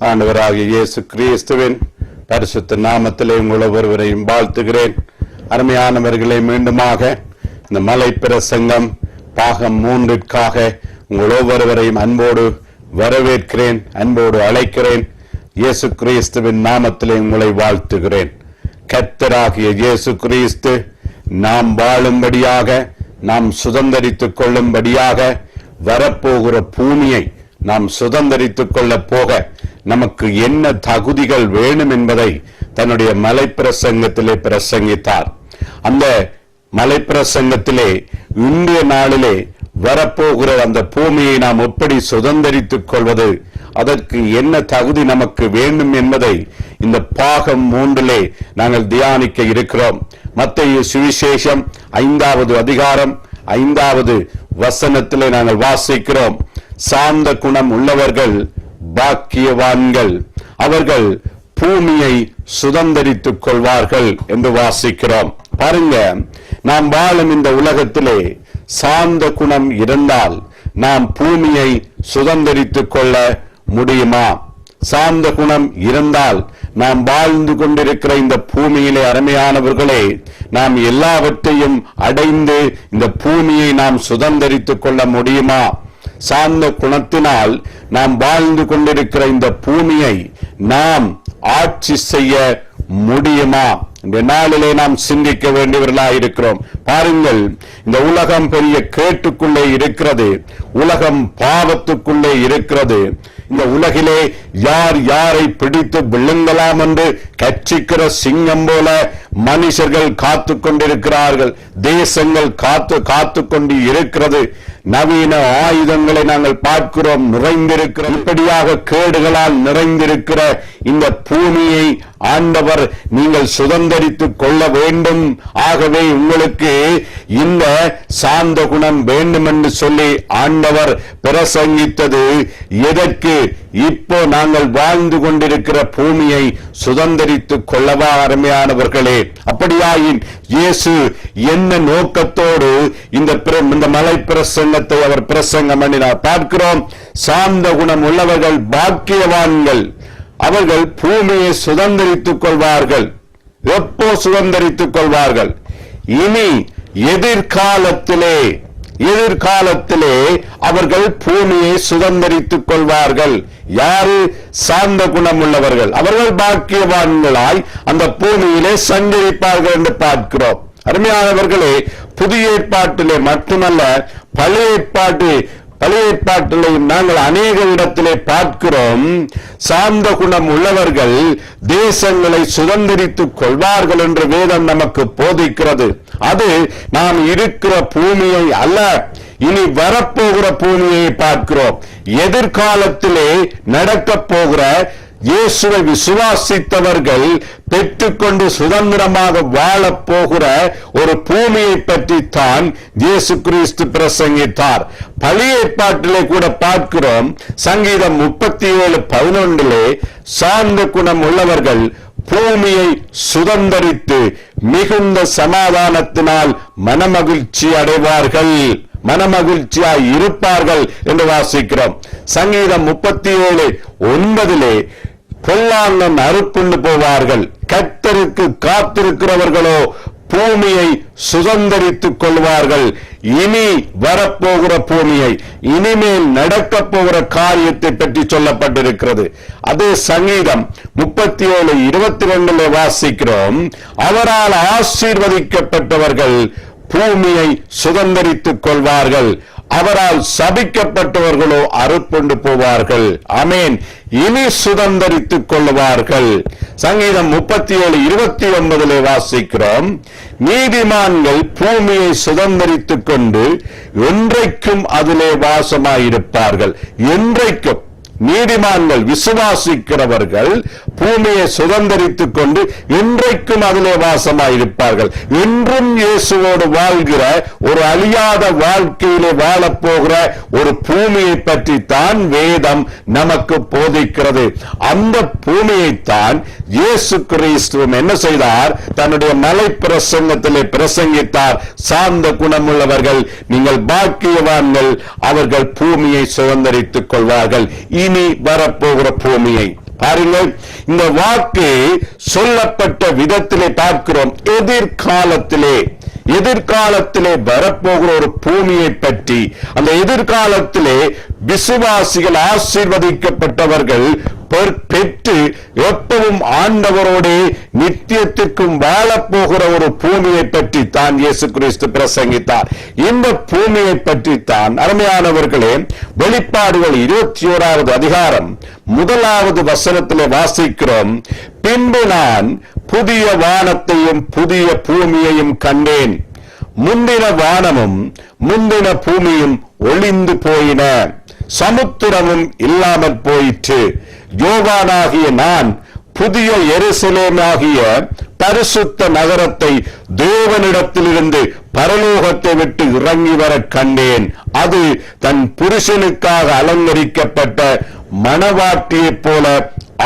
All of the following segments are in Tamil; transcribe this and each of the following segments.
ஆண்டவராகிய இயேசு கிறிஸ்துவின் பரிசுத்த நாமத்திலே உங்கள் ஒவ்வொருவரையும் வாழ்த்துகிறேன். அருமையானவர்களை, மீண்டுமாக இந்த மலை பிரசங்கம் பாகம் 3ற்காக உங்கள் ஒவ்வொருவரையும் அன்போடு வரவேற்கிறேன், அன்போடு அழைக்கிறேன். இயேசு கிறிஸ்துவின் நாமத்திலே உங்களை வாழ்த்துகிறேன். கர்த்தராகிய இயேசு கிறிஸ்து நாம் வாழும்படியாக, நாம் சுதந்தரித்துக் கொள்ளும்படியாக வரப்போகிற பூமியை நாம் சுதந்தரித்துக் கொள்ள போக நமக்கு என்ன தகுதிகள் வேணும் என்பதை தன்னுடைய மலை பிரசங்கத்திலே பிரசங்கித்தார். அந்த மலை பிரசங்கத்திலே இன்றைய நாளிலே வரப்போகிற அந்த பூமியை நாம் எப்படி சுதந்தரித்துக் கொள்வது, அதற்கு என்ன தகுதி நமக்கு வேண்டும் என்பதை இந்த பாகம் 3 நாங்கள் தியானிக்க இருக்கிறோம். மத்தேயு சுவிசேஷம் 5வது அதிகாரம் 5வது வசனத்திலே நாங்கள் வாசிக்கிறோம். சாந்த குணம் உள்ளவர்கள் பாக்கியவான்கள், அவர்கள் பூமியை சுதந்தரித்துக் கொள்வார்கள் என்று வாசிக்கிறோம். பாருங்க, நாம் வாழும் இந்த உலகத்திலே சாந்த குணம் இருந்தால் நாம் பூமியை சுதந்தரித்துக் கொள்ள முடியுமா? சாந்த குணம் இருந்தால் நாம் வாழ்ந்து கொண்டிருக்கிற இந்த பூமியிலே, அருமையானவர்களே, நாம் எல்லாவற்றையும் அடைந்து இந்த பூமியை நாம் சுதந்தரித்துக் கொள்ள முடியுமா? சாந்த குணத்தினால் நாம் வாழ்ந்து கொண்டிருக்கிற இந்த பூமியை நாம் ஆட்சி செய்ய முடியுமா? இந்த நாளிலே நாம் சிந்திக்க வேண்டியவர்களாக இருக்கிறோம். பாருங்கள், இந்த உலகம் பெரிய கேட்டுக்குள்ளே இருக்கிறது, உலகம் பாவத்துக்குள்ளே இருக்கிறது. இந்த உலகிலே யார் யாரை பிடித்து விழுங்கலாம் என்று கட்சிக்கிற சிங்கம் போல மனுஷர்கள் காத்து கொண்டிருக்கிறார்கள். தேசங்கள் காத்து கொண்டு இருக்கிறது. நவீன ஆயுதங்களை நாங்கள் பார்க்கிறோம், நிறைந்திருக்கிற, இப்படியாக கேடுகளால் நிறைந்திருக்கிற இந்த பூமியை ஆண்டவர் நீங்கள் சுதந்தரித்துக் கொள்ள வேண்டும். ஆகவே உங்களுக்கு இந்த சாந்த குணம் வேண்டும் என்று சொல்லி ஆண்டவர் பிரசங்கித்தது எதற்கு? இப்போ நாங்கள் வாழ்ந்து கொண்டிருக்கிற பூமியை சுதந்தரித்துக் கொள்ளவா? அருமையானவர்களே, அப்படியாயின் இயேசு என்ன நோக்கத்தோடு இந்த மலை பிரசங்கத்தை அவர் பிரசங்கம் பண்ணினார் பார்க்கிறோம். சாந்த குணம் உள்ளவர்கள் பாக்கியவான்கள், அவர்கள் பூமியை சுதந்தரித்துக் கொள்வார்கள். எப்போ சுதந்தரித்துக் கொள்வார்கள்? இனி எதிர்காலத்திலே அவர்கள் பூமியை சுதந்தரித்துக் கொள்வார்கள். யாரு? சாந்த குணம் உள்ளவர்கள். அவர்கள் பாக்கியவான்களாய் அந்த பூமியிலே சஞ்சரிப்பார்கள் என்று பார்க்கிறோம். அருமையானவர்களே, புதிய ஏற்பாட்டிலே மட்டுமல்ல, பழைய ஏற்பாட்டிலையும் நாங்கள் அநேக இடத்திலே பார்க்கிறோம். சாந்த குணம் உள்ளவர்கள் தேசங்களை சுதந்தரித்துக் கொள்வார்கள் என்று வேதம் நமக்கு போதிக்கிறது. அது நாம் இருக்கிற பூமியை அல்ல, இனி வரப்போகிற பூமியை பார்க்கிறோம். எதிர்காலத்திலே நடக்க போகிற இயேசுவை விசுவாசித்தவர்கள் பெற்றுக்கொண்டு சுதந்திரமாக வாழப் போகிற ஒரு பூமியை பற்றி தான் இயேசு கிறிஸ்து பிரசங்கித்தார். பழைய ஏற்பாட்டிலே கூட பார்க்கிறோம். சங்கீதம் 37:11 சாந்த குணம் உள்ளவர்கள் பூமியை சுதந்தரித்து மிகுந்த சமாதானத்தினால் மனமகிழ்ச்சி அடைவார்கள், மனமகிழ்ச்சியாய் இருப்பார்கள் என்று வாசிக்கிறோம். சங்கீதம் 37:9 பொல்லாங்கன் அறுப்புண்டு போவார்கள், கர்த்தருக்கு காத்திருக்கிறவர்களோ பூமியை சுதந்தரித்துக் கொள்வார்கள். இனி வரப்போகிற பூமியை, இனிமேல் நடக்க போகிற காரியத்தை பற்றி சொல்லப்பட்டிருக்கிறது. அதே சங்கீதம் 37:22 வாசிக்கிறோம். அவரால் ஆசீர்வதிக்கப்பட்டவர்கள் பூமியை சுதந்தரித்துக் கொள்வார்கள், அவரால் சபிக்கப்பட்டவர்களோ அறுப்புண்டு போவார்கள். ஆமேன். இனி சுதந்தரித்துக் கொள்வார்கள். சங்கீதம் 37:29 வாசிக்கிறோம். நீதிமான்கள் பூமியை சுதந்தரித்துக் கொண்டு என்றைக்கும் அதிலே வாசமாயிருப்பார்கள். என்றைக்கும் நீதிமான்கள், விசுவாசிக்கிறவர்கள் பூமியை சுதந்தரித்துக் கொண்டு என்றைக்கும் அதிலே வாசமாயிருப்பார்கள். என்றும் இயேசுவோடு வாழ்கிற ஒரு அழியாத வாழ்க்கையிலே வாழப்போகிற ஒரு பூமியை பற்றி தான் வேதம் நமக்கு போதிக்கிறது. அந்த பூமியைத்தான் இயேசு கிறிஸ்துவும் என்ன செய்தார்? தன்னுடைய மலை பிரசங்கத்திலே பிரசங்கித்தார். சாந்த குணமுள்ளவர்கள் நீங்கள் பாக்கியவான்கள், அவர்கள் பூமியை சுதந்தரித்துக் கொள்வார்கள். இனி வரப்போகிற பூமியை பாருங்கள், இந்த வாக்கு சொல்லப்பட்ட விதத்திலே பார்க்கிறோம். எதிர்காலத்திலே வரப்போகிற ஒரு பூமியை பற்றி, அந்த எதிர்காலத்திலே விசுவாசிகள் ஆசீர்வதிக்கப்பட்டவர்கள் பெற்று எப்பவும் ஆண்டவரோட நித்தியத்துக்கும் வாழப்போகிற ஒரு பூமியை பற்றி தான் இயேசு கிறிஸ்து பிரசங்கித்தார். இந்த பூமியை பற்றி தான் அருமையானவர்களே, வெளிப்பாடுகள் 21வது அதிகாரம் 1வது வசனத்திலே வாசிக்கிறோம். பின்பு நான் புதிய வானத்தையும் புதிய பூமியையும் கண்டேன். முந்தின வானமும் முந்தின பூமியும் ஒளிந்து போயின, சமுத்திரமும் இல்லாமற் போயிற்று. யோவானாகிய நான் புதிய எருசலேமாகிய பரிசுத்த நகரத்தை தேவனிடத்திலிருந்து பரலோகத்தை விட்டு இறங்கி வர கண்டேன். அது தன் புருஷனுக்காக அலங்கரிக்கப்பட்ட மணவாட்டியைப் போல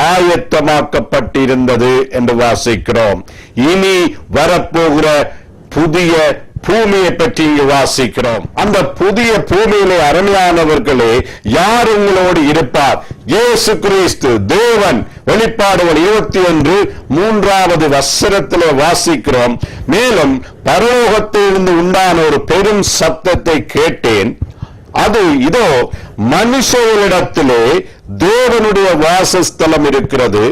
ஆயத்தமாக்கப்பட்டிருந்தது என்று வாசிக்கிறோம். இனி வரப்போகிற புதிய பூமியை பற்றி இங்கு வாசிக்கிறோம். அந்த புதிய பூமியிலே அருமையானவர்களே, யார் உங்களோடு இருப்பார்? இயேசு கிறிஸ்து தேவன். வெளிப்பாடுகள் 21:3வது வசனத்திலே வாசிக்கிறோம். மேலும் பரலோகத்திலிருந்து உண்டான ஒரு பெரும் சத்தத்தை கேட்டேன். அது இதோ மனுஷர்களிடத்திலே தேவனுடைய வாசஸ்தலம் இருக்கிறது,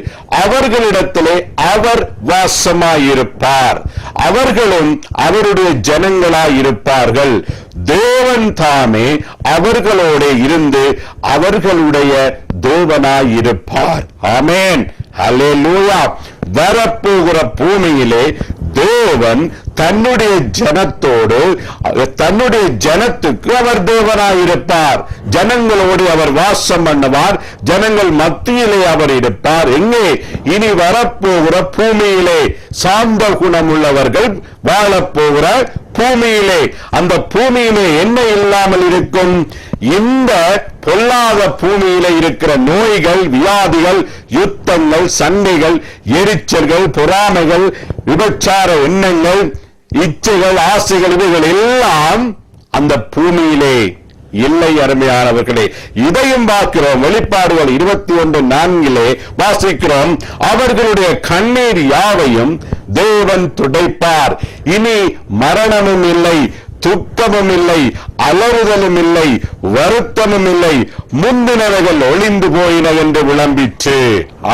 அவர்களிடத்திலே அவர் வாசமாயிருப்பார், அவர்களும் அவருடைய ஜனங்களாயிருப்பார்கள். தேவன் தாமே அவர்களோட இருந்து அவர்களுடைய தேவனாயிருப்பார். ஆமென், ஹல்லேலூயா. வரப்போகிற பூமியிலே தேவன் தன்னுடைய ஜனத்தோடு, தன்னுடைய ஜனத்துக்கு அவர் தேவனாயிருப்பார். ஜனங்களோடு அவர் வாசம் பண்ணுவார், ஜனங்கள் மத்தியிலே அவர் இருப்பார். எங்கே? இனி வரப்போகிற பூமியிலே, சாந்த குணம் உள்ளவர்கள் வாழப்போகிற பூமியிலே. அந்த பூமியிலே என்ன இல்லாமல் இருக்கும்? இந்த பொல்லாத பூமியில இருக்கிற நோய்கள், வியாதிகள், யுத்தங்கள், சண்டைகள், எரிச்சல்கள், பொறாமைகள், விபச்சார எண்ணங்கள், இச்சைகள், ஆசைகள், இவைகள் எல்லாம் அந்த பூமியிலே இல்லை. அருமையானவர்களே, இதையும் பார்க்கிறோம். வெளிப்பாடுகள் 21:4 வாசிக்கிறோம். அவர்களுடைய கண்ணீர் யாவையும் தேவன் துடைப்பார். இனி மரணமும் இல்லை, துக்கமும் இல்லை, அலறுதலும் இல்லை, வருத்தமும் இல்லை, முந்தினவைகள் ஒளிந்து போயின என்று விளம்பிற்று.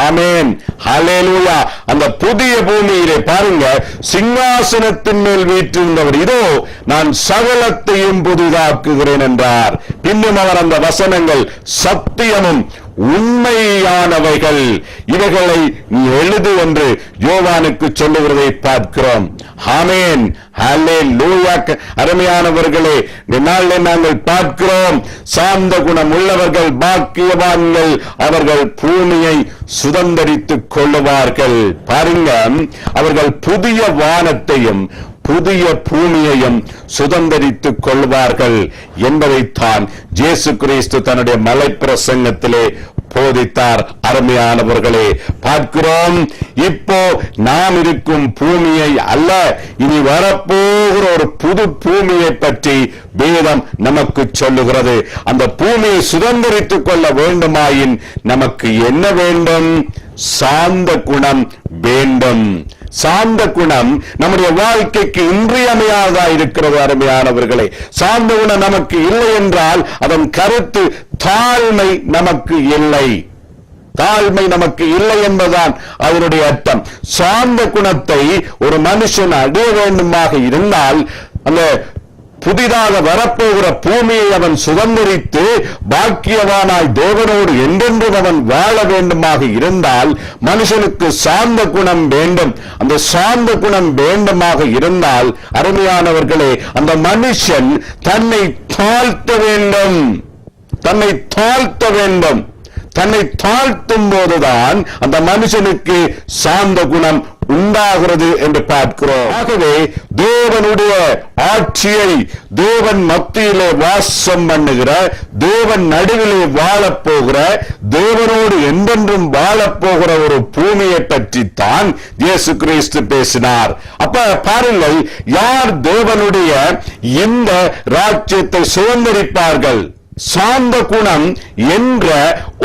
ஆமென், ஹல்லேலூயா. அந்த புதிய பூமியிலே பாருங்க, சிங்காசனத்தின் மேல் வீற்றிருந்தவர், இதோ நான் சகலத்தையும் புதிதாக்குகிறேன் என்றார். பின்னும் அவர் அந்த வசனங்கள் சத்தியமும் உண்மையானவைகள், இவைகளை நீ எழுது என்று யோவானுக்கு சொல்லுகிறதை பார்க்கிறோம். ஆமென், ஹல்லேலூயா. அருமையானவர்களே, நாளிலே நாங்கள் பார்க்கிறோம், சாந்த குணம் உள்ளவர்கள் பாக்கியவான்கள், அவர்கள் பூமியை சுதந்தரித்துக் கொள்ளுவார்கள். பாருங்க, அவர்கள் புதிய வானத்தையும் புதிய பூமியையும் சுதந்தரித்துக் கொள்வார்கள் என்பதைத்தான் இயேசு கிறிஸ்து தன்னுடைய மலை பிரசங்கத்திலே போதித்தார். அருமையானவர்களே, பார்க்கிறோம், இப்போ நாம் இருக்கும் பூமியை அல்ல, இனி வரப்போகிற ஒரு புது பூமியை பற்றி வேதம் நமக்கு சொல்லுகிறது. அந்த பூமியை சுதந்தரித்துக் கொள்ள வேண்டுமாயின் நமக்கு என்ன வேண்டும்? சாந்த குணம் வேண்டும். சாந்த குணம் நம்முடைய வாழ்க்கைக்கு இன்றியமையாததா இருக்கிறது. அருமையானவர்களே, சாந்த குணம் நமக்கு இல்லை என்றால் அதன் கருத்து தாழ்மை நமக்கு இல்லை. தாழ்மை நமக்கு இல்லை என்பதுதான் அதனுடைய அர்த்தம். சாந்த குணத்தை ஒரு மனுஷன் அடைய வேண்டுமாக இருந்தால், அந்த புதிதாக வரப்போகிற பூமியை அவன் சுதந்திரித்து பாக்கியவானாய் தேவனோடு என்றென்றும் அவன் வாழ வேண்டுமாக இருந்தால் மனுஷனுக்கு சாந்த குணம் வேண்டும். அந்த சாந்த குணம் வேண்டுமாக இருந்தால், அருமையானவர்களே, அந்த மனுஷன் தன்னை தாழ்த்த வேண்டும். தன்னை தாழ்த்த வேண்டும். தன்னை தாழ்த்தும் போதுதான் அந்த மனுஷனுக்கு சாந்த குணம் உண்டாகிறது என்று பார்க்கிறோம். ஆகவே தேவனுடைய ஆட்சியை, தேவன் மத்தியிலே வாசம் பண்ணுகிற, தேவன் நடுவிலே வாழப்போகிற, தேவனோடு என்றென்றும் வாழப்போகிற ஒரு பூமியை பற்றித்தான் இயேசு கிறிஸ்து பேசினார். அப்ப பாருங்கள், யார் தேவனுடைய இந்த ராஜ்யத்தை சுதந்திரிப்பார்கள்? சாந்த குணம் என்ற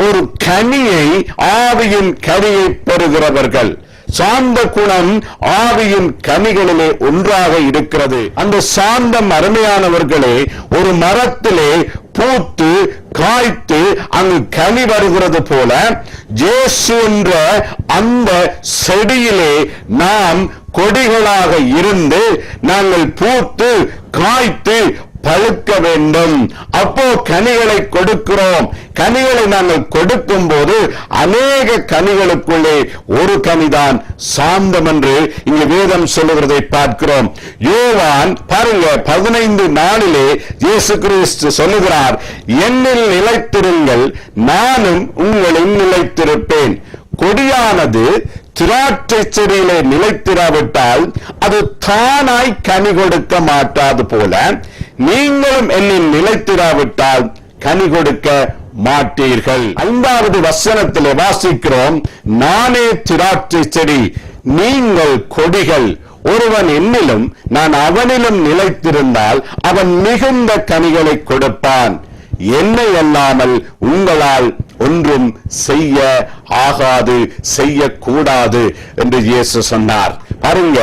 ஒரு கனியை, ஆவியின் கனியை பெறுகிறவர்கள். சாந்த குணம் ஆவியின் கனிகளிலே ஒன்றாக இருக்கிறது. அந்த சாந்தம் அருமையானவர்களே ஒரு மரத்திலே பூத்து காய்த்து அங்கு கனி வருகிறது போல இயேசு என்ற அந்த செடியிலே நாம் கொடிகளாக இருந்து நாங்கள் பூத்து காய்த்து பழுக்க வேண்டும். அப்போ கனிகளை கொடுக்கிறோம். கனிகளை நாங்கள் கொடுக்கும் போது அநேக கனிகளுக்குள்ளே ஒரு கனிதான் சாந்தம் என்று இங்கு வேதம் சொல்லுகிறதை பார்க்கிறோம். யோவான் பாருங்க 15:4 இயேசு கிறிஸ்து சொல்லுகிறார், என்னில் நிலைத்திருங்கள், நானும் உங்களில் நிலைத்திருப்பேன். கொடியானது திராட்சை செடியிலே நிலைத்திராவிட்டால் அது தானாய் கனி கொடுக்க மாட்டாது போல நீங்களும் என்னில் நிலைத்திராவிட்டால் கனி கொடுக்க மாட்டீர்கள். 5வது வசனத்திலே வாசிக்கிறோம், நானே திராட்சை செடி, நீங்கள் கொடிகள். ஒருவன் என்னிலும் நான் அவனிலும் நிலைத்திருந்தால் அவன் மிகுந்த கனிகளை கொடுப்பான். என்னை அல்லாமல் உங்களால் ஒன்றும் செய்ய ஆகாது, செய்யக்கூடாது என்று இயேசு சொன்னார். பாருங்க,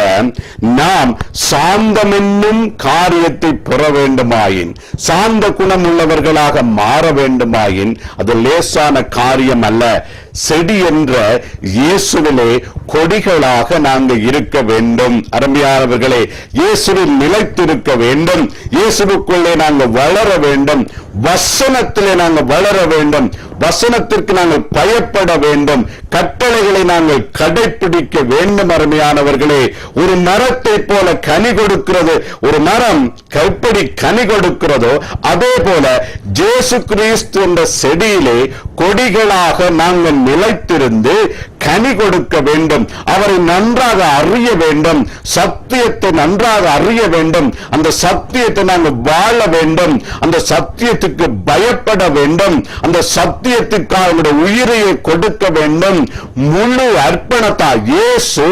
நாம் சாந்தம் என்னும் காரியத்தை பெற வேண்டுமாயின், சாந்த குணம் உள்ளவர்களாக மாற வேண்டுமாயின் அது லேசான காரியம் அல்ல. செடி என்ற இயேசுவிலே கொடிகளாக நாங்கள் இருக்க வேண்டும். அருமையானவர்களே, இயேசுவில் நிலைத்திருக்க வேண்டும். இயேசுக்குள்ளே நாங்கள் வளர வேண்டும். வசனத்திலே நாங்கள் வளர வேண்டும். வசனத்திற்கு நாங்கள் பயப்பட வேண்டும். கட்டளைகளை நாங்கள் கடைபிடிக்க வேண்டும். அருமையானவர்களே, ஒரு மரத்தை போல கனி கொடுக்கிறது. ஒரு மரம் எப்படி கனி கொடுக்கிறதோ அதே போல இயேசு கிறிஸ்து என்ற செடியிலே கொடிகளாக நாங்கள் நிலைத்திருந்து கனி கொடுக்க வேண்டும். அவரை நன்றாக அறிய வேண்டும். சத்தியத்தை நன்றாக அறிய வேண்டும். அந்த சத்தியத்தை நாங்கள் வாழ வேண்டும். அந்த சத்தியத்துக்கு பயப்பட வேண்டும். அந்த சத்தியத்துக்காக உயிரையை கொடுக்க வேண்டும். முழு அர்ப்பணத்தால் இயேசு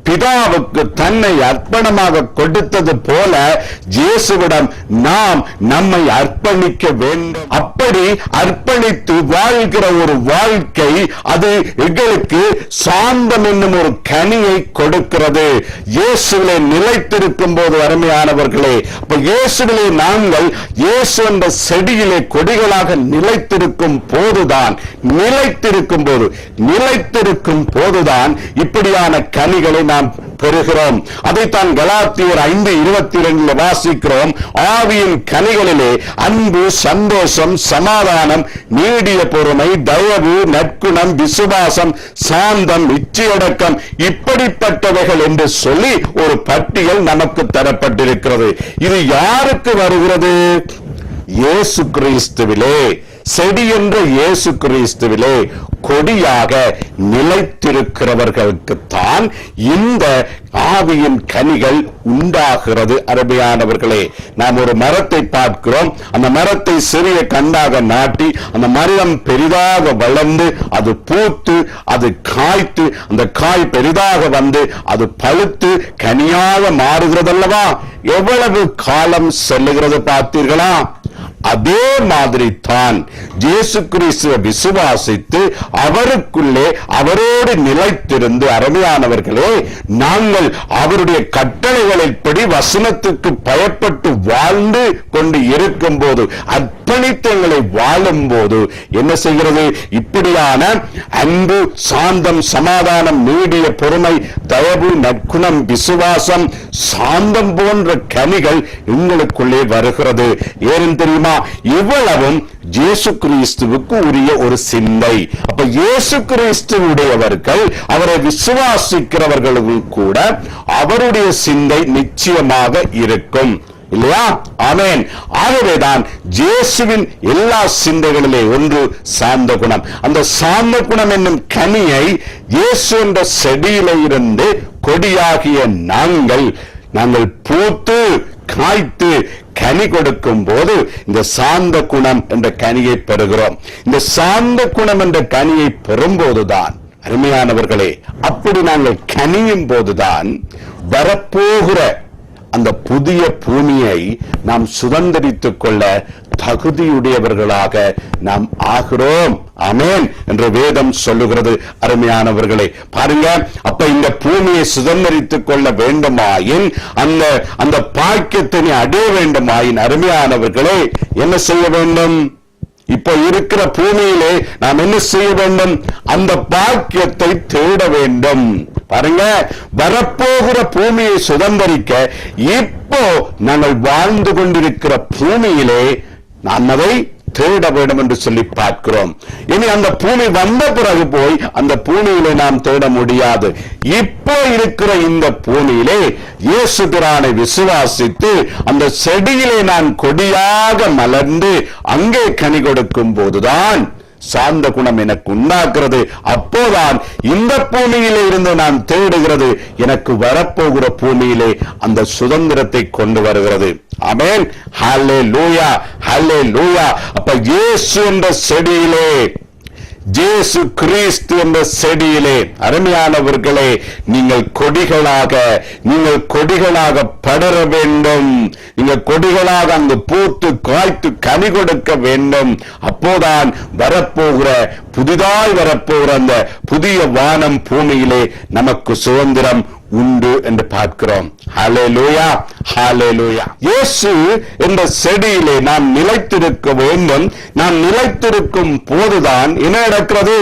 பிதாவுக்கு தன்னை அர்ப்பணமாக கொடுத்தது போல இயேசுவிடம் நாம் நம்மை அர்ப்பணிக்க வேண்டும். அப்படி அர்ப்பணித்து வாழ்கிற ஒரு வாழ்க்கை அது எங்களுக்கு சாந்தம் என்னும் ஒரு கனியை கொடுக்கிறது. இயேசுவிலே நிலைத்திருக்கும் போது அருமையானவர்களே, அப்ப இயேசுவிலே நாங்கள் இயேசு என்ற செடியிலே கொடிகளாக நிலைத்திருக்கும் போதுதான் இப்படியான கனிகளை நாம் பெறுகிறோம். அதைத்தான் கலாத்தியர் 5:22 வாசிக்கிறோம். ஆவியின் கனிகளிலே அன்பு, சந்தோஷம், சமாதானம், நீடிய பொறுமை, தயவு, நற்குணம், விசுவாசம், சாந்தம், இச்சையடக்கம், இப்படிப்பட்டவைகள் என்று சொல்லி ஒரு பட்டியல் நமக்கு தரப்பட்டிருக்கிறது. இது யாருக்கு வருகிறது? இயேசு கிறிஸ்துவிலே, செடி என்ற இயேசு கிறிஸ்துவிலே கொடியாக நிலைத்திருக்கிறவர்களுக்குத்தான் இந்த ஆவியின் கனிகள் உண்டாகிறது. அருமையானவர்களே, நாம் ஒரு மரத்தை பார்க்கிறோம். அந்த மரத்தை சிறிய கண்டாக நாட்டி அந்த மரம் பெரிதாக வளர்ந்து அது பூத்து அது காய்த்து அந்த காய் பெரிதாக வந்து அது பழுத்து கனியாக மாறுகிறது அல்லவா? எவ்வளவு காலம் செல்லுகிறது பார்த்தீர்களா? அதே மாதிரி தான் இயேசு கிறிஸ்துவை விசுவாசித்து அவருக்குள்ளே அவரோடு நிலைத்திருந்து அருமையானவர்களே, நாங்கள் அவருடைய கட்டளைகளின்படி வசனத்துக்கு பயப்பட்டு வாழ்ந்து கொண்டு இருக்கும் போது, அர்ப்பணித்தங்களை வாழும் போது என்ன செய்கிறது? இப்படியான அன்பு, சாந்தம், சமாதானம், நீடிய பொறுமை, தயவு, நற்குணம், விசுவாசம், சாந்தம் போன்ற கனிகள் எங்களுக்குள்ளே வருகிறது. ஏன் தெரியுமா? இவ்வளவும் இயேசு கிறிஸ்துவுக்கு உரிய ஒரு சிந்தை. அப்ப இயேசு கிறிஸ்துவுடையவர்கள், அவரை விசுவாசிக்கிறவர்களும் கூட அவருடைய சிந்தை நிச்சயமாக இருக்கும் இல்லையா? ஆமென். ஆகவேதான் இயேசுவின் எல்லா சிந்தைகளிலே ஒன்று சாந்த குணம். அந்த சாந்த குணம் என்னும் கனியை இயேசு என்ற செடியில இருந்து கொடியாகிய நாங்கள் பூத்து காய்த்து கனி கொடுக்கும் போது இந்த சாந்த குணம் என்ற கனியை பெறுகிறோம். இந்த சாந்த குணம் என்ற கனியை பெறும்போதுதான் அருமையானவர்களே, அப்படி நாங்கள் கனியும் போதுதான் வரப்போகிற அந்த புதிய பூமியை நாம் சுதந்திரித்துக் கொள்ள தகுதியுடையவர்களாக நாம் ஆகிறோம். ஆமென் என்று வேதம் சொல்லுகிறது. அருமையானவர்களே, பாருங்க, அப்ப இந்த பூமியை சுதந்திரித்துக் கொள்ள வேண்டுமாயின், அந்த பாக்கியத்தை அடைய வேண்டுமாயின், அருமையானவர்களே, என்ன செய்ய வேண்டும்? இப்ப இருக்கிற பூமியிலே நாம் என்ன செய்ய வேண்டும்? அந்த பாக்கியத்தை தேட வேண்டும். பாருங்க, வரப்போகிற பூமியை சுதந்திரிக்க இப்போ நாங்கள் வாழ்ந்து கொண்டிருக்கிற பூமியிலே நாம் அதை தேட வேண்டும் என்று சொல்லி பார்க்கிறோம். இனி அந்த பூமி வந்த பிறகு போய் அந்த பூமியிலே நாம் தேட முடியாது. இப்போ இருக்கிற இந்த பூமியிலே இயேசு பிரானை விசுவாசித்து அந்த செடியிலே நான் கொடியாக மலர்ந்து அங்கே கனி கொடுக்கும் போதுதான் சாந்த குணம் எனக்கு உண்டாக்குறது. அப்போதான் இந்த பூமியிலே இருந்து நான் தேடுகிறது எனக்கு வரப்போகிற பூமியிலே அந்த சுதந்திரத்தை கொண்டு வருகிறது. ஆமென், ஹல்லேலூயா, ஹல்லேலூயா. அப்ப இயேசு என்ற செடியிலே, இயேசு கிறிஸ்து என்ற செடியிலே, அருமையானவர்களே, நீங்கள் கொடிகளாக படர வேண்டும். நீங்கள் கொடிகளாக அங்கு பூத்து காய்த்து கனி கொடுக்க வேண்டும். அப்போதான் புதிதாய் வரப்போகிற அந்த புதிய வானம் பூமியிலே நமக்கு சுதந்திரம் உண்டு என்று பார்க்கிறோம். ஹல்லேலூயா, ஹல்லேலூயா. இயேசு என்ற செடியிலே நாம் நிலைத்திருக்க வேண்டும். நாம் நிலைத்திருக்கும் போதுதான் என்ன நடக்கிறது?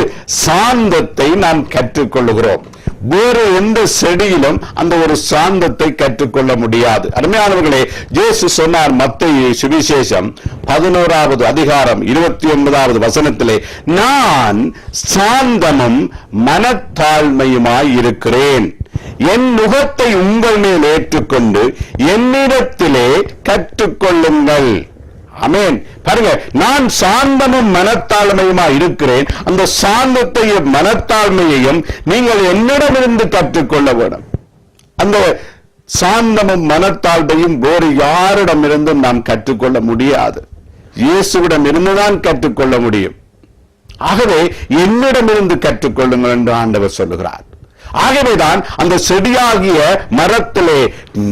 சாந்தத்தை நாம் கற்றுக்கொள்கிறோம். வேறு எந்த செடியிலும் அந்த ஒரு சாந்தத்தை கற்றுக்கொள்ள முடியாது. அருமையானவர்களே, இயேசு சொன்னார் மத்தேயு சுவிசேஷம் 11வது அதிகாரம் 29வது வசனத்திலே, நான் சாந்தமும் மனத்தாழ்மையுமாய் இருக்கிறேன். என் நுகத்தை உங்கள் மேல் ஏற்றுக்கொண்டு என்னிடத்திலே கற்றுக்கொள்ளுங்கள். ஆமென். பாருங்க, நான் சாந்தமும் மனத்தாழ்மையுமா இருக்கிறேன். அந்த சாந்தத்தையும் மனத்தாழ்மையையும் நீங்கள் என்னிடமிருந்து கற்றுக்கொள்ள வேண்டும். அந்த சாந்தமும் மனத்தாழ்மையும் வேறு யாரிடமிருந்தும் நாம் கற்றுக்கொள்ள முடியாது. இயேசுவிடம் இருந்துதான் கற்றுக்கொள்ள முடியும். ஆகவே என்னிடமிருந்து கற்றுக்கொள்ளுங்கள் என்று ஆண்டவர் சொல்லுகிறார். ஆகவேதான் அந்த செடியாகிய மரத்திலே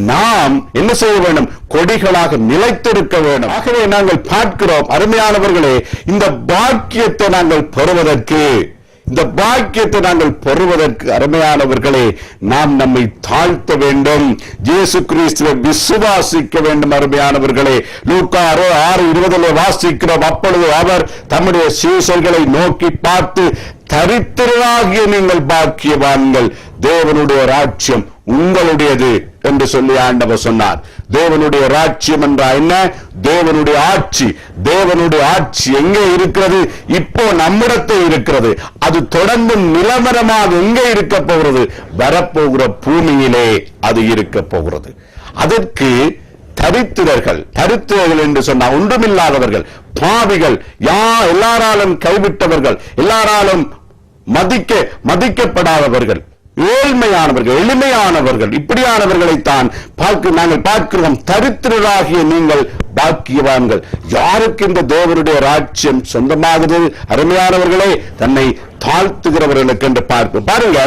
நாம் என்ன செய்ய வேண்டும்? கொடிகளாக நிலைத்திருக்க வேண்டும். ஆகவே நாங்கள் பார்க்கிறோம், அருமையானவர்களே, இந்த பாக்கியத்தை நாங்கள் பெறுவதற்கு அருமையானவர்களே, நாம் நம்மை தாழ்த்த வேண்டும். இயேசு கிறிஸ்துவை விசுவாசிக்க வேண்டும். அருமையானவர்களே, லூக்கா 6:20 வாசிக்கிறோம். அப்பொழுது அவர் தம்முடைய சீஷர்களை நோக்கி பார்த்து, தரித்திரராகிய நீங்கள் பாக்கியவான்கள், தேவனுடைய ராஜ்யம் உங்களுடையது என்று சொல்லி ஆண்டவர் சொன்னார். தேவனுடைய ராஜ்யம் என்றால் என்ன? தேவனுடைய ஆட்சி எங்கே இருக்கிறது? இப்போ நம்மிடத்தில் இருக்கிறது. அது தொடர்ந்து நிலவரமாக எங்கே இருக்க போகிறது? வரப்போகிற பூமியிலே அது இருக்க போகிறது. அதற்கு தரித்திரர்கள் என்று சொன்னால் ஒன்றுமில்லாதவர்கள், பாவிகள், எல்லாராலும் கைவிட்டவர்கள், எல்லாராலும் மதிக்கப்படாதவர்கள், ஏழ்மையானவர்கள், எளிமையானவர்கள், இப்படியானவர்களைத்தான் நாங்கள் பார்க்கிறோம். தரித்திரராகிய நீங்கள் பாக்கியவான்கள். யாருக்கு இந்த தேவனுடைய ராஜ்யம் சொந்தமாகுது? அருமையானவர்களே, தன்னை தாழ்த்துகிறவர்களுக்கு என்று பார்ப்போம். பாருங்க,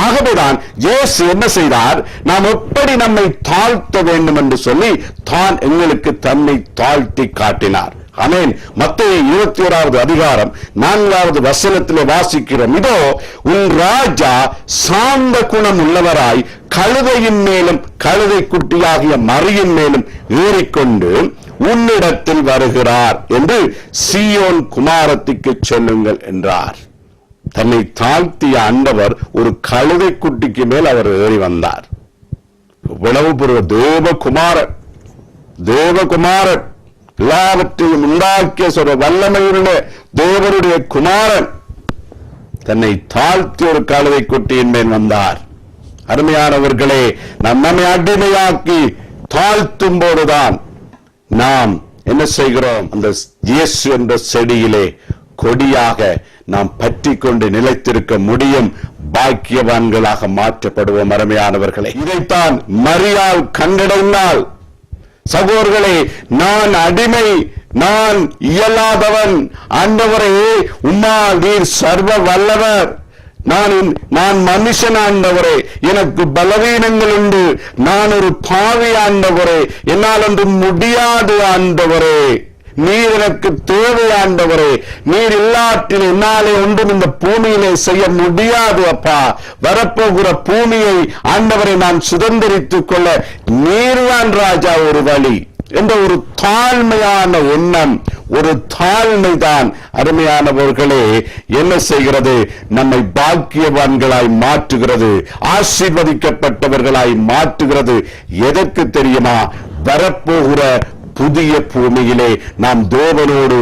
ஆகவேதான் இயேசு என்ன செய்தார்? நாம் எப்படி நம்மை தாழ்த்த வேண்டும் என்று சொல்லி தான் எங்களுக்கு தன்னை தாழ்த்தி காட்டினார். ஆமென். மத்தேயு 21வது அதிகாரம் 4வது வசனத்திலே வாசிக்கிறோம். இதோ உன் ராஜா சாந்த குணம் உள்ளவராய் கழுதையின் மேலும் கழுதை குட்டியாகிய மரியின் மேலும் ஏறிக்கொண்டு உன்னிடத்தில் வருகிறார் என்று சீயோன் குமாரத்திற்கு சொல்லுங்கள் என்றார். தன்னை தாழ்த்திய ஆண்டவர் ஒரு கழுதை குட்டிக்கு மேல் அவர் ஏறி வந்தார். இவ்வளவு பெரிய தேவகுமாரன், எல்லாவற்றையும் உண்டாக்கிய சொல்ற வல்லமையுள்ள தேவனுடைய குமாரன் தன்னை தாழ்த்தி ஒரு கழுதை குட்டியின் மேல் வந்தார். அருமையானவர்களே, நம்மை அடிமையாக்கி தாழ்த்தும் போதுதான் நாம் என்ன செய்கிறோம்? அந்த இயேசு என்ற செடியிலே கொடியாக நாம் பற்றி கொண்டு நிலைத்திருக்க முடியும். பாக்கியவான்களாக மாற்றப்படுவோம். அருமையானவர்களே, இதைத்தான் மரியாள் கண்டடைந்தாள். சகோதரர்களே, நான் அடிமை, நான் இயலாதவன், ஆண்டவரே உம்மால் நீர் சர்வ வல்லவர், நான் மனுஷன் ஆண்டவரே, எனக்கு பலவீனங்கள் உண்டு, நான் ஒரு பாவி ஆண்டவரே, என்னால் ஒன்றும் முடியாது ஆண்டவரே, நீர் எனக்கு தேவை ஆண்டவரே, நீர் இல்லாட்டில் என்னாலே ஒன்றும் இந்த பூமியிலே செய்ய முடியாது அப்பா. வரப்போகிற பூமியை ஆண்டவரை நான் சுதந்திரித்துக் கொள்ள நீர்தான் ராஜா ஒரு வழி என்ற ஒரு தாழ்மையான எண்ணம், ஒரு தாழ்மைதான் அருமையானவர்களே என்ன செய்கிறது? நம்மை பாக்கியவான்களாய் மாற்றுகிறது, ஆசீர்வதிக்கப்பட்டவர்களாய் மாற்றுகிறது. எதற்கு தெரியுமா? வரப்போகிற புதிய பூமியிலே நாம் தேவனோடு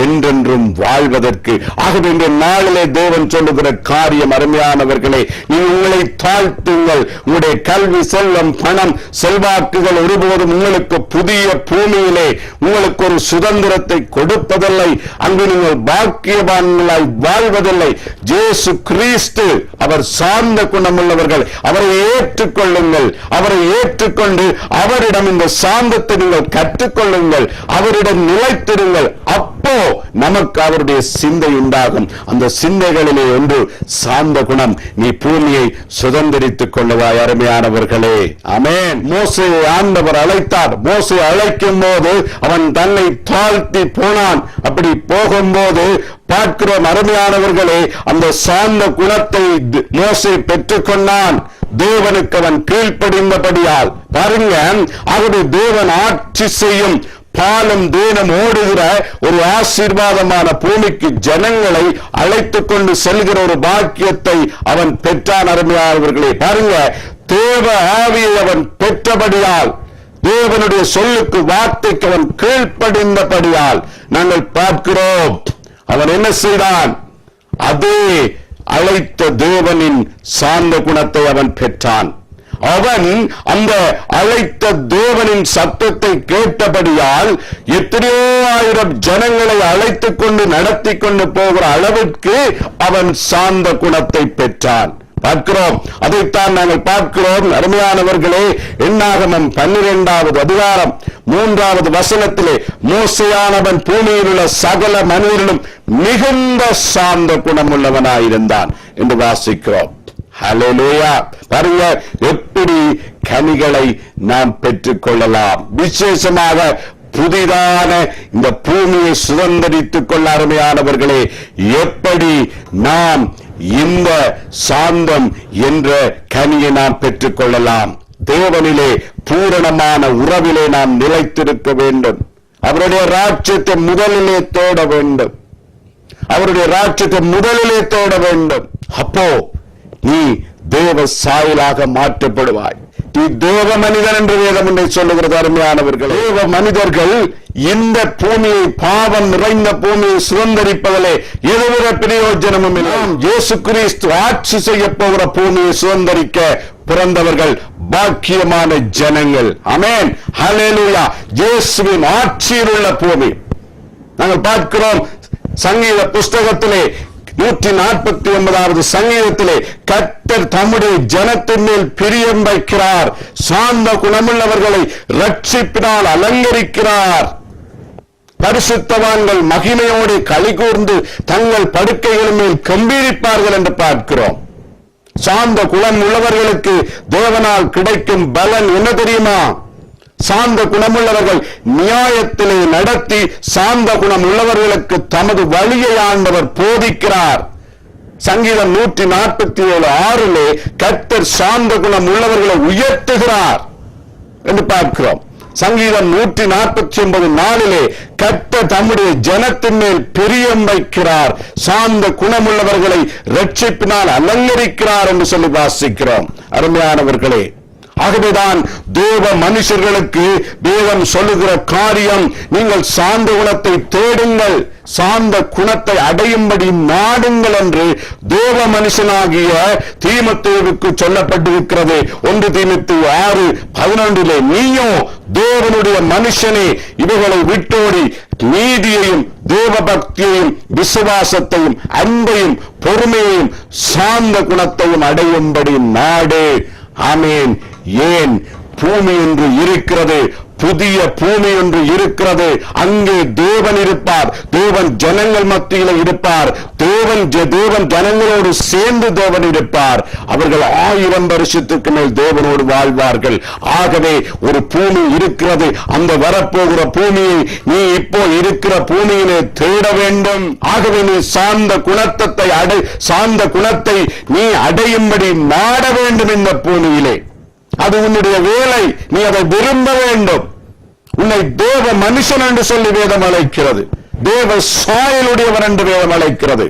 என்றென்றும் வாழ்வதற்கு. ஆகவே இந்த நாளிலே தேவன் சொல்லுகிற காரியம் அருமையானவர்களே, நீ உங்களை தாழ்த்துங்கள். உங்களுடைய கல்வி, செல்வம், பணம், செல்வாக்குகள் ஒருபோதும் உங்களுக்கு புதிய பூமியிலே உங்களுக்கு ஒரு சுதந்திரத்தை கொடுப்பதில்லை. அங்கு நீங்கள் பாக்கியவான்களாய் வாழ்வதில்லை. இயேசு கிறிஸ்து அவர் சார்ந்த குணமுள்ளவர்கள். அவரை ஏற்றுக்கொள்ளுங்கள். அவரை ஏற்றுக்கொண்டு அவரிடம் இந்த சாந்தத்தை நீங்கள் கற்றுக் கொள்ளுங்கள், அவரிடம் நிலைத்திருங்கள். அப்போ நமக்கு அவருடைய சிந்தை உண்டாகும். அந்த சிந்தைகளிலே ஒன்று சாந்த குணம். நீ பூமியை சுதந்திரித்துக் கொள்ளுவாய் அருமையானவர்களே. ஆமென். மோசேயை ஆண்டவர் அழைத்தார். மோசே அழைக்கும் போது அவன் தன்னை தாழ்த்தி போனான். அப்படி போகும்போது பார்க்கிறோம் அருமையானவர்களே, அந்த சாந்த குணத்தை மோசே பெற்றுக் கொண்டான். தேவனுக்கு அவன் கீழ்ப்படிந்தபடியால். பாருங்க, ஆகவே தேவன் ஆட்சி செய்யும் பாலும் தேனம் ஓடுகிற ஒரு ஆசீர்வாதமான பூமிக்கு ஜனங்களை அழைத்துக் கொண்டு செல்கிற ஒரு பாக்கியத்தை அவன் பெற்றான் அருமையானவர்களே. பாருங்க, தேவ ஆவியை அவன் பெற்றபடியால், தேவனுடைய சொல்லுக்கு வார்த்தைக்கு அவன் கீழ்ப்படிந்தபடியால் நாங்கள் பார்க்கிறோம் அவன் என்ன செய்தான்? அதே அழைத்த தேவனின் சார்ந்த குணத்தை அவன் பெற்றான். அவன் அந்த அழைத்த தேவனின் சத்தத்தை கேட்டபடியால் எத்தனையோ ஆயிரம் ஜனங்களை அழைத்துக் கொண்டு நடத்தி கொண்டு போகிற அளவிற்கு அவன் சார்ந்த குணத்தை பெற்றான். பார்க்கிறோம், அதைத்தான் நாங்கள் பார்க்கிறோம் அருமையானவர்களே. என்னாகமம் 12வது அதிகாரம் 3வது வசனத்திலே, மோசேயானவன் பூமியில் உள்ள சகல மனிதர்களும் மிகுந்த சார்ந்த குணமுள்ளவனாயிருந்தான் என்று வாசிக்கிறோம். ஹல்லேலூயா. பாருங்க, எப்படி கனிகளை நாம் பெற்றுக் கொள்ளலாம். விசேஷமாக புதிதான இந்த பூமியை சுதந்திரித்துக் கொள்ள அருமையானவர்களே, எப்படி நாம் இந்த சாந்தம் என்ற கனியை நாம் பெற்றுக் கொள்ளலாம். தேவனிலே பூரணமான உறவிலே நாம் நிலைத்திருக்க வேண்டும். அவருடைய ராஜ்யத்தை முதலிலே தேட வேண்டும். அவருடைய ராஜ்யத்தை முதலிலே தேட வேண்டும். அப்போ நீ தேவ சாயலாக மாற்றப்படுவாய். நீ தேவ மனிதன் என்று வேதம் ஒன்றை சொல்லுகிறது அருமையானவர்கள். தேவ மனிதர்கள் இந்த பூமியை, பாவம் நிறைந்த பூமியை சுதந்திரிப்பதிலே எதுவித பிரயோஜனமும் இல்லை. இயேசு கிறிஸ்து ஆட்சி செய்ய போகிற பூமியை சுதந்திரிக்க பிறந்தவர்கள் பாக்கியமான ஜனங்கள். ஆமென். ஹல்லேலூயா. இயேசுவின் ஆட்சியில் உள்ள பூமி நாங்கள் பார்க்கிறோம். சங்கீத புஸ்தகத்திலே 149வது சங்கீதத்திலே கர்த்தர் தம்முடைய ஜனத்தின் மேல் பிரியம் வைக்கிறார், சாந்த குணமுள்ளவர்களை ரட்சிப்பினால் அலங்கரிக்கிறார். பரிசுத்தவான்கள் மகிமையோடு களி கூர்ந்து தங்கள் படுக்கைகள் மேல் கம்பீரிப்பார்கள் என்று பார்க்கிறோம். சாந்த குணம் உள்ளவர்களுக்கு தேவனால் கிடைக்கும் பலன் என்ன தெரியுமா? சாந்த குணமுள்ளவர்கள் நியாயத்திலே நடத்தி சாந்த குணம் உள்ளவர்களுக்கு தமது வழியை ஆண்டவர் போதிக்கிறார். சங்கீதம் 147:6 கர்த்தர் சாந்த குணம் உள்ளவர்களை உயர்த்துகிறார் என்று பார்க்கிறோம். சங்கீதம் 149:4 கர்த்தர் தம்முடைய ஜனத்தின் மேல் பிரியம் வைக்கிறார், சாந்த குணமுள்ளவர்களை ரட்சிப்பினால் அலங்கரிக்கிறார் என்று சொல்லி வாசிக்கிறோம். அருமையானவர்களே, ஆகவேதான் தேவ மனுஷர்களுக்கு தேவன் சொல்லுகிற காரியம், நீங்கள் சாந்த குணத்தை தேடுங்கள், சாந்த குணத்தை அடையும்படி நாடுங்கள் என்று தேவ மனுஷனாகிய தீமோத்தேயுவுக்கு சொல்லப்பட்டிருக்கிறது. 1 தீமோத்தேயு 6:11 நீயோ தேவனுடைய மனுஷனே இவைகளை விட்டோடி நீதியையும் தேவ பக்தியையும் விசுவாசத்தையும் அன்பையும் பொறுமையையும் சாந்த குணத்தையும் அடையும்படி நாடு. ஆமேன். ஏன் பூமி என்று இருக்கிறது, புதிய பூமி ஒன்று இருக்கிறது. அங்கே தேவன் இருப்பார். தேவன் ஜனங்கள் மத்தியில இருப்பார். தேவன் ஜனங்களோடு சேர்ந்து தேவன் இருப்பார். அவர்கள் 1000 வருஷத்துக்கு மேல் தேவனோடு வாழ்வார்கள். ஆகவே ஒரு பூமி இருக்கிறது. அந்த வரப்போகிற பூமியை நீ இப்போ இருக்கிற பூமியிலே தேட வேண்டும். ஆகவே நீ சார்ந்த குணத்தை நீ அடையும்படி நாட வேண்டும். இந்த பூமியிலே அது உன்னுடைய வேலை. நீ அதை விரும்ப வேண்டும். உன்னை தேவ மனுஷன் என்று சொல்லி வேதம் அழைக்கிறது. தேவ சாயலுடையவன் என்று வேதம் அழைக்கிறது.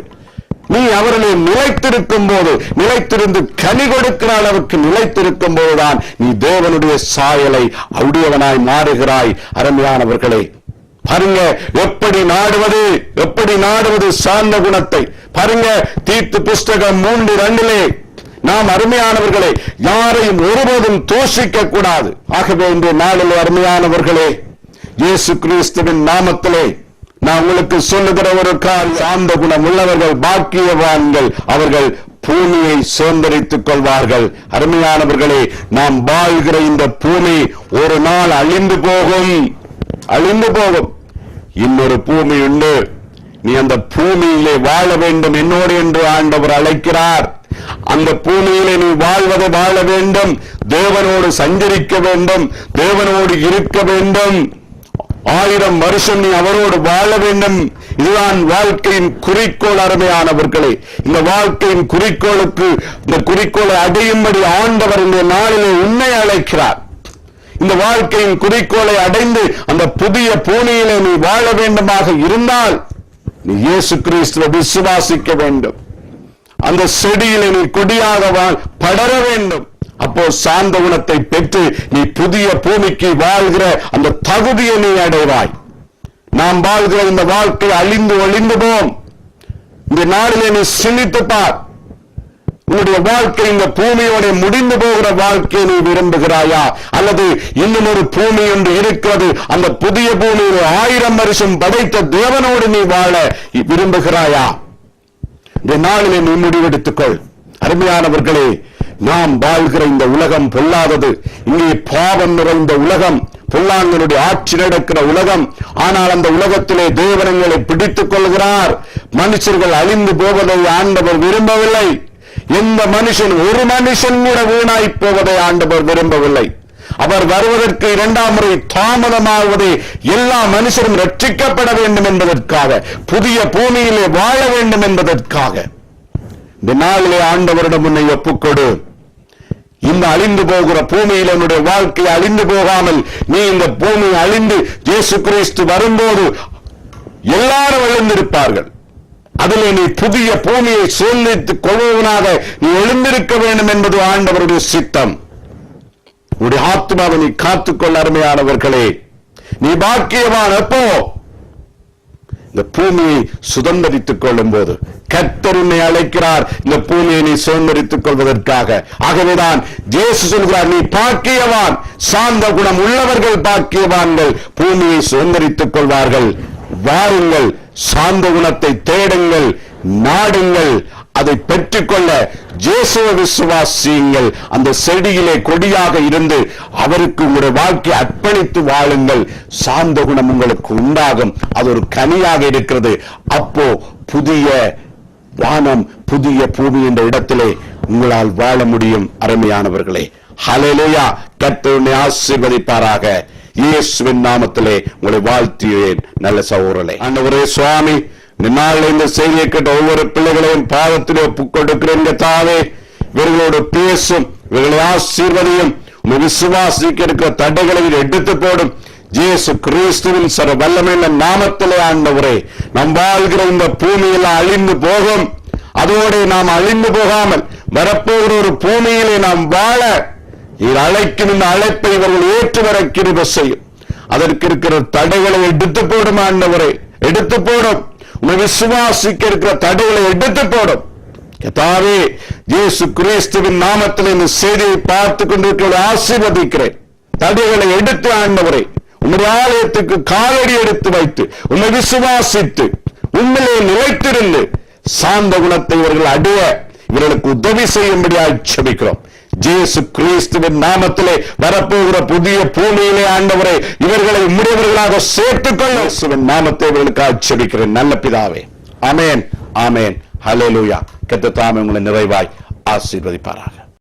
நீ அவர்களை நிலைத்திருக்கும் போது, நிலைத்திருந்து கனி கொடுக்கிற அளவுக்கு நிலைத்திருக்கும் போதுதான் நீ தேவனுடைய சாயலை உடையவனாய் மாறுகிறாய். அருமையானவர்களே, பாருங்க எப்படி நாடுவது சார்ந்த குணத்தை பாருங்க. தீத்து புஸ்தகம் 3:2 நாம் அருமையானவர்களே யாரையும் ஒருபோதும் தோஷிக்க கூடாது. ஆகவே இன்றைய நாளில் அருமையானவர்களே, இயேசு கிறிஸ்துவின் நாமத்திலே நான் உங்களுக்கு சொல்லுகிற ஒரு காரியம், சார்ந்த குணம் உள்ளவர்கள் பாக்கியவான்கள், அவர்கள் பூமியை சுதந்தரித்துக் கொள்வார்கள். அருமையானவர்களே, நாம் வாழ்கிற இந்த பூமி ஒரு நாள் அழிந்து போகும். இன்னொரு பூமி உண்டு. நீ அந்த பூமியிலே வாழ வேண்டும் என்னோடு என்று ஆண்டவர் அழைக்கிறார். அந்த பூமியிலே நீ வாழ வேண்டும். தேவனோடு சஞ்சரிக்க வேண்டும். தேவனோடு இருக்க வேண்டும். 1000 வருஷம் நீ அவரோடு வாழ வேண்டும். இதுதான் வாழ்க்கையின் குறிக்கோள். அருமையானவர்களே, இந்த வாழ்க்கையின் குறிக்கோளை அடையும்படி ஆண்டவர் இந்த நாளிலே உன்னை அழைக்கிறார். இந்த வாழ்க்கையின் குறிக்கோளை அடைந்து அந்த புதிய பூமியிலே நீ வாழ வேண்டுமாக இருந்தால் நீ இயேசு கிறிஸ்துவை விசுவாசிக்க வேண்டும். அந்த செடியிலே நீ கொடியாக படர வேண்டும். அப்போ சார்ந்த குணத்தை பெற்று நீ புதிய பூமிக்கு வாழ்கிற அந்த தகுதியை நீ அடைவாய். நாம் வாழ்கிற இந்த வாழ்க்கை ஒளிந்து போம். இந்த நாளிலே நீ சிந்தித்து பார். உன்னுடைய வாழ்க்கை இந்த பூமியோட முடிந்து போகிற வாழ்க்கையை நீ விரும்புகிறாயா, அல்லது இன்னும் ஒரு பூமி ஒன்று இருக்கிறது, அந்த புதிய பூமியில் 1000 வருஷம் படைத்த தேவனோடு நீ வாழ விரும்புகிறாயா? இந்த நாளிலே நீ முடிவெடுத்துக்கொள். அருமையானவர்களே, நாம் வாழ்கிற இந்த உலகம் பொல்லாதது. இங்கே பாவம் நிறைந்த உலகம், பொல்லாங்கனுடைய ஆட்சி நடக்கிற உலகம். ஆனால் அந்த உலகத்திலே தேவனங்களை பிடித்துக் கொள்கிறார். மனுஷர்கள் அழிந்து போவதை ஆண்டவர் விரும்பவில்லை. எந்த மனுஷன், ஒரு மனுஷன் கூட வீணாய் போவதை ஆண்டவர் விரும்பவில்லை. அவர் வருவதற்கு 2ஆம் முறை தாமதமாவதே எல்லா மனுஷரும் ரட்சிக்கப்பட வேண்டும் என்பதற்காக, புதிய பூமியிலே வாழ வேண்டும் என்பதற்காக. இந்த நாளிலே ஆண்டவரிடம் உன்னை ஒப்புக்கொடு. இந்த அழிந்து போகிற பூமியில் என்னுடைய வாழ்க்கை அழிந்து போகாமல் நீ இந்த பூமி அழிந்து இயேசு கிறிஸ்து வரும்போது எல்லாரும் எழுந்திருப்பார்கள். அதிலே நீ புதிய பூமியை சுதந்திரித்துக் கொள்வதனாக நீ எழுந்திருக்க வேண்டும் என்பது ஆண்டவருடைய சித்தம். உன்னுடைய ஆத்மாவை நீ காத்துக்கொள்ள. அருமையானவர்களே, நீ பாக்கியவான். எப்போ இந்த பூமியை சுதந்திரித்துக் கொள்ளும் போது கர்த்தர் உன்னை அழைக்கிறார், இந்த பூமியை நீ சுதந்திரித்துக் கொள்வதற்காக. ஆகவேதான் இயேசு சொல்கிறார், நீ பாக்கியவான். சார்ந்த குணம் உள்ளவர்கள் பாக்கியவான்கள், பூமியை சுதந்திரித்துக் கொள்வார்கள். வாருங்கள், சார்ந்த குணத்தை தேடுங்கள், நாடுங்கள், அதை பெற்றுக்கொள்ள இயேசுவை விசுவாசியுங்கள். அந்த செடியிலே கொடியாக இருந்து அவருக்கு உங்களுடைய வாழ்க்கை அர்ப்பணித்து வாழுங்கள். சார்ந்த குணம் உங்களுக்கு உண்டாகும். அது ஒரு கனியாக இருக்கிறது. அப்போ புதிய வானம், புதிய பூமி என்ற இடத்திலே உங்களால் வாழ முடியும். அருமையானவர்களே, ஹல்லேலூயா. கர்த்தர் உன்னை ஆசீர்வதிப்பாராக. இயேசுவின் நாமத்திலே உங்களை வாழ்த்துகிறேன். நல்ல சகோதரர்களே, ஆண்டவரே சுவாமி, இந்த செய்தியை கேட்ட ஒவ்வொரு பிள்ளைகளையும் பாதத்திலே ஒப்புக் கொடுக்கிறேன். தாவே, இவர்களோடு பேசும், இவர்களை ஆசீர்வதியும். விசுவாசிக்க இருக்கிற தடைகளை எடுத்து போடும். இயேசு கிறிஸ்துவின் சர்வ வல்லமையுள்ள நாமத்திலே ஆண்டவரே, நாம் வாழ்கிற இந்த பூமியில் அழிந்து போகும். அதோடு நாம் அழிந்து போகாமல் வரப்போகிற ஒரு பூமியிலே நாம் வாழ அழைக்கும் இந்த அழைப்பை இவர்கள் ஏற்று வர கிருபை செய்யும். அதற்கு இருக்கிற தடைகளை எடுத்து போடும் ஆண்டவரே, எடுத்து போடும். விசுவாசிக்க இருக்கிற தடைகளை எடுத்து போடும். கர்த்தாவே, இயேசு கிறிஸ்துவின் நாமத்தில் இந்த செய்தியை பார்த்து கொண்டிருக்கிற ஆசீர்வதிக்கிறேன். தடைகளை எடுத்து ஆண்டவரே, உம்முடைய ஆலயத்துக்கு காலடி எடுத்து வைத்து உம்மை விசுவாசித்து உண்மையிலே நிலைத்திருந்து சார்ந்த குணத்தை இவர்கள் அடைய இவர்களுக்கு உதவி செய்யும்படியாக ஜெபிக்கிறோம். இயேசு கிறிஸ்துவின் நாமத்திலே வரப்போகிற புதிய பூமியிலே ஆண்டவரே இவர்களை உம்முடையவர்களாக சேர்த்துக்கொள்ள இயேசுவின் நாமத்தை இவர்களுக்காக ஜெபிக்கிறேன் நல்ல பிதாவே. ஆமென், ஆமென், ஹல்லேலூயா. கர்த்தர் தாமே உங்களை நிறைவாய் ஆசீர்வதிப்பாராக.